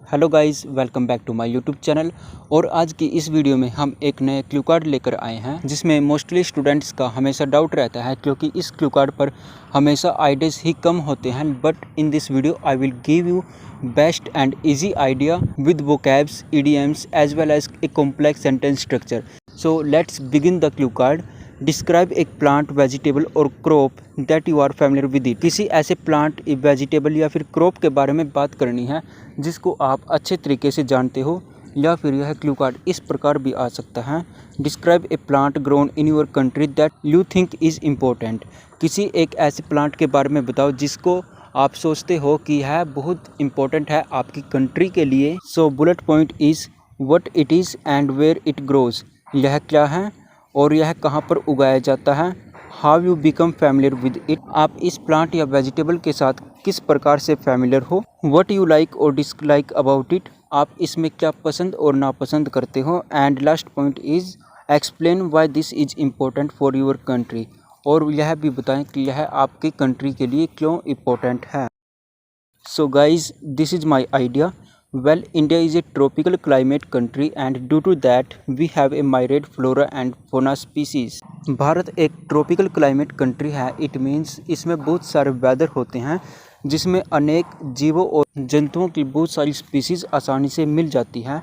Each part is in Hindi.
Hello guys, welcome back to my YouTube channel. और आज की इस वीडियो में हम एक नए क्लू कार्ड लेकर आए हैं जिसमें मोस्टली स्टूडेंट्स का हमेशा डाउट रहता है क्योंकि इस क्लू कार्ड पर हमेशा आइडियाज़ ही कम होते हैं। But in this video I will give you best and easy idea with vocabs, idioms as well as a complex sentence structure. So let's begin the clue card. Describe एक प्लांट, वेजिटेबल और crop that you are familiar with it. किसी ऐसे प्लांट, वेजिटेबल या फिर क्रॉप के बारे में बात करनी है जिसको आप अच्छे तरीके से जानते हो। या फिर यह क्लू कार्ड इस प्रकार भी आ सकता है। Describe A plant grown in your country that you think is important. किसी एक ऐसे प्लांट के बारे में बताओ जिसको आप सोचते हो कि यह बहुत इम्पोर्टेंट है आपकी कंट्री के लिए। So bullet point is what it is and where it grows. यह क्या है और यह कहाँ पर उगाया जाता है। How you become familiar with it. आप इस प्लांट या वेजिटेबल के साथ किस प्रकार से फैमिलियर हो। व्हाट यू लाइक और डिसलाइक अबाउट इट। आप इसमें क्या पसंद और नापसंद करते हो। And last point is explain why this is important for your country. और यह भी बताएं कि यह आपकी कंट्री के लिए क्यों इम्पोर्टेंट है। So guys, this is my idea. Well, India is a tropical climate country and due to that we have a myriad flora and fauna species. Bharat एक ट्रॉपिकल क्लाइमेट कंट्री है। इट मीन्स इसमें बहुत सारे वेदर होते हैं जिसमें अनेक जीवों और जंतुओं की बहुत सारी स्पीसीज आसानी से मिल जाती हैं।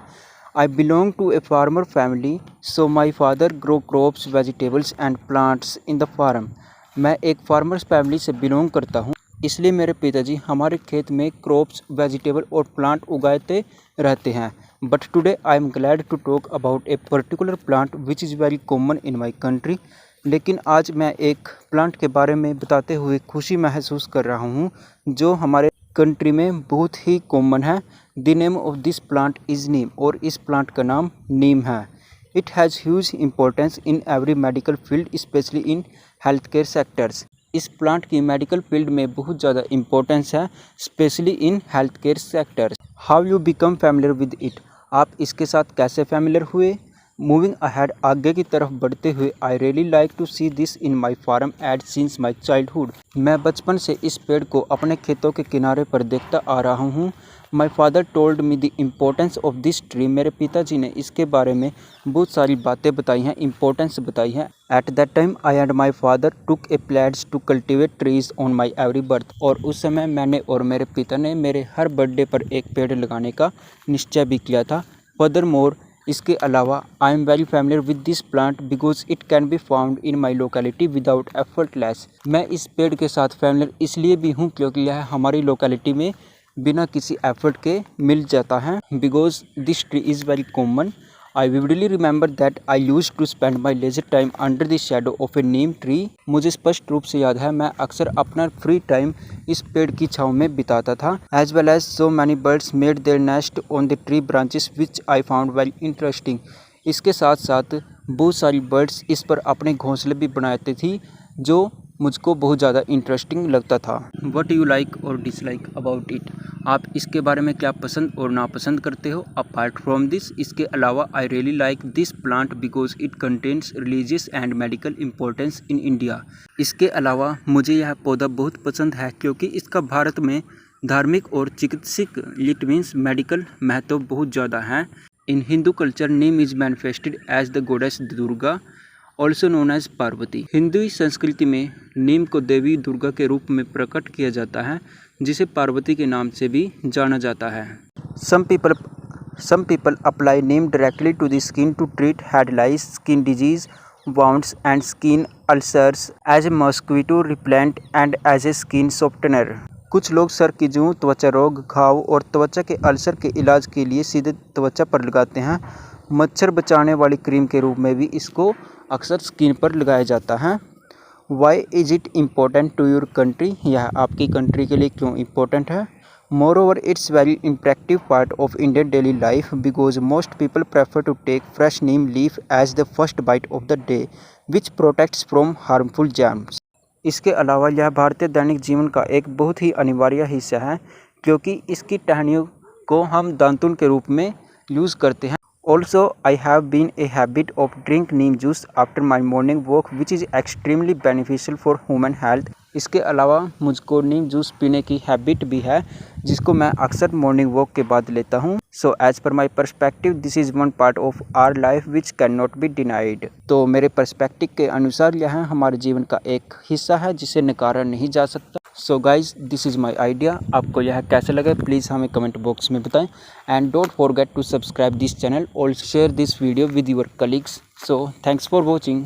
I belong to a farmer family, so my father grow crops, vegetables and plants in the farm. मैं एक फार्मर्स फैमिली से बिलोंग करता हूँ, इसलिए मेरे पिताजी हमारे खेत में क्रॉप्स, वेजिटेबल और प्लांट उगाते रहते हैं। But today I am glad to talk about a particular plant which is very common in my country. लेकिन आज मैं एक प्लांट के बारे में बताते हुए खुशी महसूस कर रहा हूँ जो हमारे कंट्री में बहुत ही कॉमन है। The name of this plant is neem. और इस प्लांट का नाम नीम है। It has huge importance in every medical field, specially in health care sectors. इस प्लांट की मेडिकल फील्ड में बहुत ज़्यादा इम्पोर्टेंस है, specially in health care sectors. How you become familiar with it. आप इसके साथ कैसे फैमिलियर हुए। मूविंग अहेड, आगे की तरफ बढ़ते हुए, I really like to see this in my farm and since my childhood. मैं बचपन से इस पेड़ को अपने खेतों के किनारे पर देखता आ रहा हूँ। My father told me the importance of this tree. मेरे पिताजी ने इसके बारे में बहुत सारी बातें बताई हैं, इम्पोर्टेंस बताई हैं। At that time I and my father took a pledge to cultivate trees on my every birth. और उस समय मैंने और मेरे पिता ने मेरे हर बर्थडे पर एक पेड़ लगाने का निश्चय भी किया था। फर्दर मोर, इसके अलावा I am very familiar with this plant because it can be found in my locality without effortless. मैं इस पेड़ के साथ फैमिलियर इसलिए भी हूँ क्योंकि यह हमारी लोकेलिटी में बिना किसी एफर्ट के मिल जाता है। Because this tree is very common. I vividly remember that I use to spend my leisure time under the shadow of a neem tree. मुझे स्पष्ट रूप से याद है मैं अक्सर अपना फ्री टाइम इस पेड़ की छाँव में बिताता था। As well as so many birds made their nest on the tree branches which I found very interesting. इसके साथ साथ बहुत सारी बर्ड्स इस पर अपने घोंसले भी बनाती थी जो मुझको बहुत ज़्यादा इंटरेस्टिंग लगता था। वट यू लाइक और डिसलाइक अबाउट इट। आप इसके बारे में क्या पसंद और नापसंद करते हो। अपार्ट फ्रॉम दिस, इसके अलावा आई really like this plant because it contains religious and medical importance in India. इसके अलावा मुझे यह पौधा बहुत पसंद है क्योंकि इसका भारत में धार्मिक और चिकित्सक, इट मीन्स मेडिकल महत्व बहुत ज़्यादा है। In Hindu culture name is manifested as the goddess Durga, also known as Parvati. Hindu संस्कृति में नीम को देवी दुर्गा के रूप में प्रकट किया जाता है जिसे पार्वती के नाम से भी जाना जाता है। Some people apply neem directly to the skin to treat head lice, skin disease, wounds and skin ulcers as a mosquito repellent and as a skin softener. कुछ लोग सर की जूं, त्वचा रोग, घाव और त्वचा के अल्सर के इलाज के लिए सीधे त्वचा पर लगाते हैं। मच्छर बचाने वाली क्रीम के रूप में भी इसको अक्सर स्किन पर लगाया जाता है। Why is it important to your country. यह आपकी कंट्री के लिए क्यों इम्पोर्टेंट है। Moreover it's very imperative part of Indian daily life because most people prefer to take fresh neem leaf as the first bite of the day which protects from harmful germs. इसके अलावा यह भारतीय दैनिक जीवन का एक बहुत ही अनिवार्य हिस्सा है क्योंकि इसकी टहनियों को हम दातुन के रूप में यूज़ करते हैं Also, I have been a habit of drink neem juice after my morning walk, which is extremely beneficial for human health. इसके अलावा मुझको नीम जूस पीने की हैबिट भी है, जिसको मैं अक्सर मॉर्निंग वॉक के बाद लेता हूँ. So as per my perspective this is one part of our life which can not be denied. तो मेरे परस्पेक्टिव के अनुसार यह हमारे जीवन का एक हिस्सा है जिसे नकारा नहीं जा सकता. So guys, this is my idea. आपको यह कैसे लगे प्लीज़ हमें कमेंट बॉक्स में बताएं. And don't forget to subscribe this channel और share this video with your colleagues. So thanks for watching.